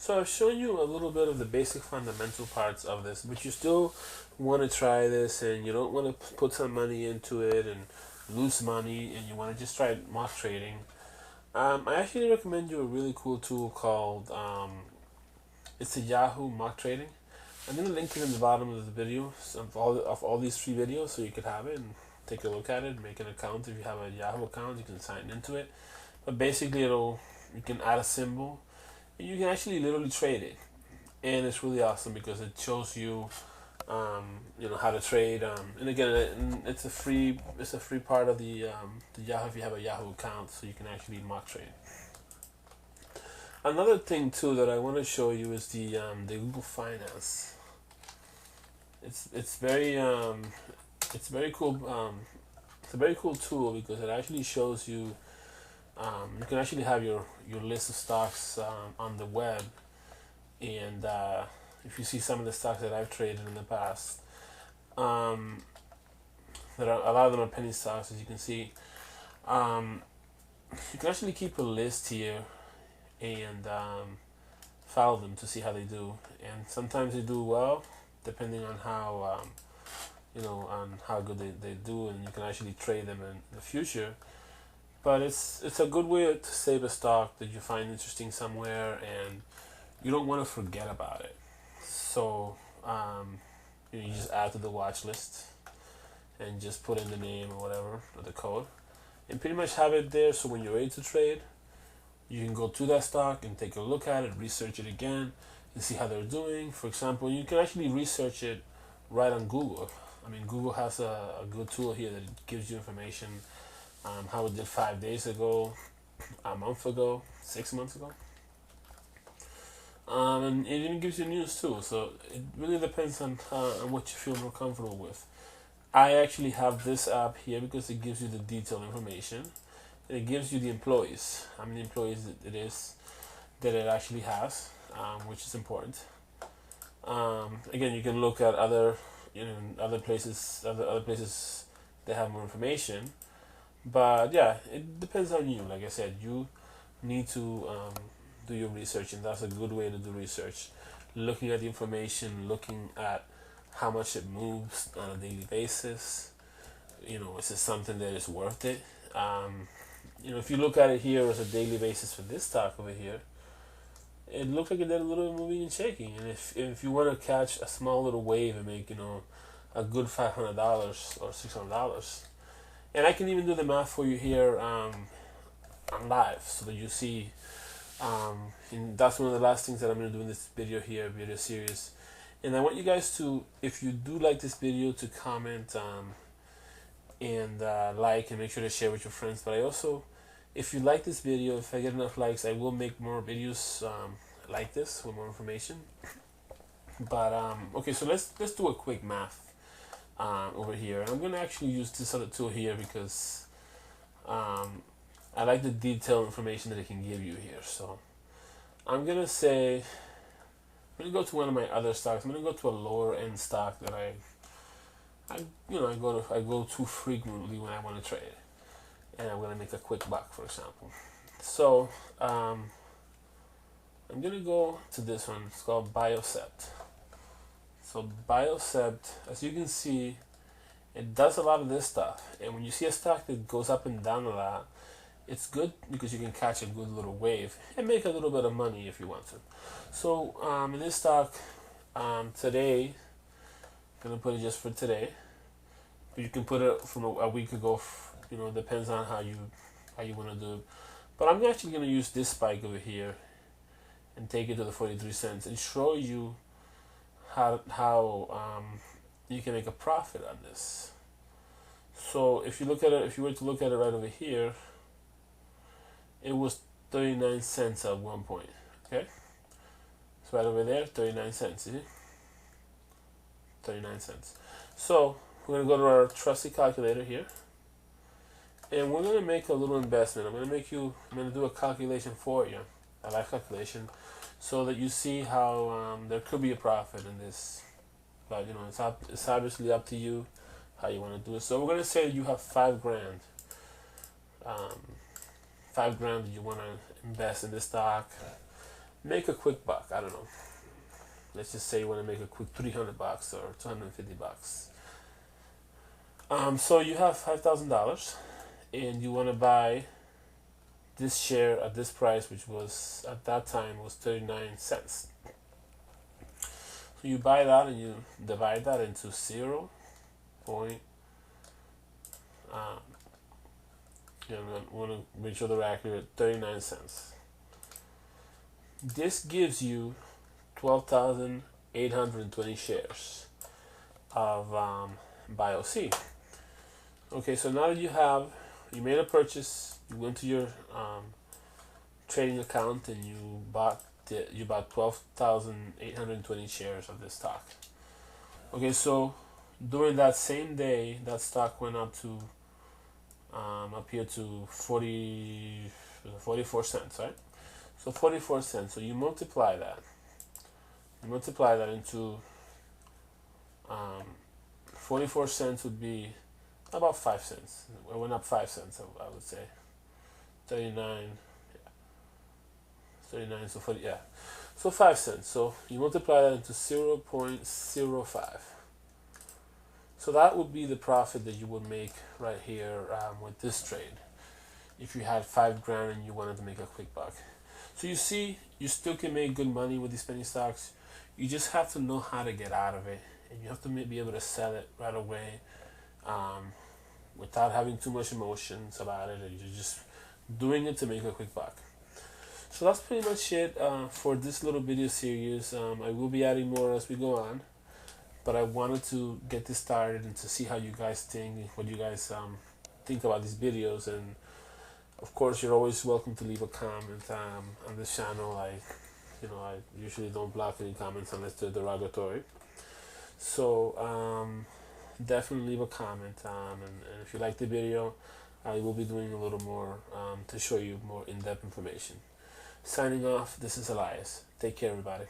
So I've shown you a little bit of the basic fundamental parts of this, but you still want to try this and you don't want to put some money into it and lose money and you want to just try mock trading. I actually recommend you a really cool tool called it's a Yahoo mock trading. I'm gonna link it in the bottom of the video of all these free videos so you could have it and take a look at it. Make an account if you have a Yahoo account. You can sign into it. But basically, you can add a symbol and you can actually literally trade it, and it's really awesome because it shows you how to trade. And again, it's a free part of the Yahoo if you have a Yahoo account, so you can actually mock trade. Another thing too that I want to show you is the Google Finance. It's very cool. It's a very cool tool because it actually shows you. You can actually have your list of stocks on the web, and if you see some of the stocks that I've traded in the past, a lot of them are penny stocks, as you can see. You can actually keep a list here and follow them to see how they do, and sometimes they do well, depending on how on how good they do, and you can actually trade them in the future. But it's a good way to save a stock that you find interesting somewhere, and you don't want to forget about it. So you just add to the watch list and just put in the name or whatever or the code, and pretty much have it there. So when you're ready to trade, you can go to that stock and take a look at it, research it again, and see how they're doing. For example, you can actually research it right on Google. I mean, Google has a good tool here that gives you information. How it did 5 days ago, a month ago, 6 months ago. And it even gives you news too. So it really depends on what you feel more comfortable with. I actually have this app here because it gives you the detailed information. And it gives you the employees, how many employees it is that it actually has, which is important. Again, you can look at other places that have more information. But yeah, it depends on you. Like I said, you need to do your research, and that's a good way to do research. Looking at the information, looking at how much it moves on a daily basis. Is it something that is worth it? If you look at it here as a daily basis for this stock over here, it looks like it did a little moving and shaking. And if you want to catch a small little wave and make a good $500 or $600. And I can even do the math for you here on live so that you see. And that's one of the last things that I'm going to do in this video series. And I want you guys to, if you do like this video, to comment and like, and make sure to share with your friends. But I also, if you like this video, if I get enough likes, I will make more videos like this with more information. But okay, so let's do a quick math. Over here, I'm going to actually use this other tool here because I like the detailed information that it can give you here. So I'm going to go to one of my other stocks. I'm going to go to a lower end stock that I go to frequently when I want to trade, and I'm going to make a quick buck, for example. So I'm going to go to this one. It's called Biocept. So Biocept, as you can see, it does a lot of this stuff. And when you see a stock that goes up and down a lot, it's good because you can catch a good little wave and make a little bit of money if you want to. So in this stock, today, I'm gonna put it just for today. But you can put it from a week ago. Depends on how you want to do it. But I'm actually gonna use this spike over here and take it to the 43 cents and show you how you can make a profit on this. So if you were to look at it right over here, it was 39 cents at one point. Okay, so right over there, 39 cents. See, 39 cents. So we're gonna go to our trusty calculator here, and we're gonna make a little investment. I'm gonna do a calculation for you, a live calculation, so that you see how there could be a profit in this. But it's obviously up to you how you want to do it. So we're gonna say you have $5 grand. $5 grand that you want to invest in this stock. make a quick buck. I don't know. Let's just say you want to make a quick $300 or $250. So you have $5,000, and you want to buy this share at this price, which was at that time was 39 cents. So you buy that and you divide that into 0. You want to make sure they're accurate. 39 cents. This gives you 12,820 shares of BioC. Okay, so now that you made a purchase, you went to your trading account and you bought 12,820 shares of this stock. Okay, so during that same day, that stock went up to up here to 44 cents, right? So 44 cents. So you multiply that. You multiply that into 44 cents would be about 5 cents. It went up 5 cents, I would say. 39, yeah. 39, so 40, yeah. So 5 cents. So you multiply that into 0.05. So that would be the profit that you would make right here with this trade. If you had $5,000 and you wanted to make a quick buck. So you see, you still can make good money with these penny stocks. You just have to know how to get out of it, and you have to be able to sell it right away without having too much emotions about it, and you're just doing it to make a quick buck. So that's pretty much it for this little video series. I will be adding more as we go on, but I wanted to get this started and to see how you guys think, what you guys think about these videos. And of course, you're always welcome to leave a comment on this channel. I usually don't block any comments unless they're derogatory. So definitely leave a comment, and if you like the video, I will be doing a little more to show you more in-depth information. Signing off, this is Elias. Take care, everybody.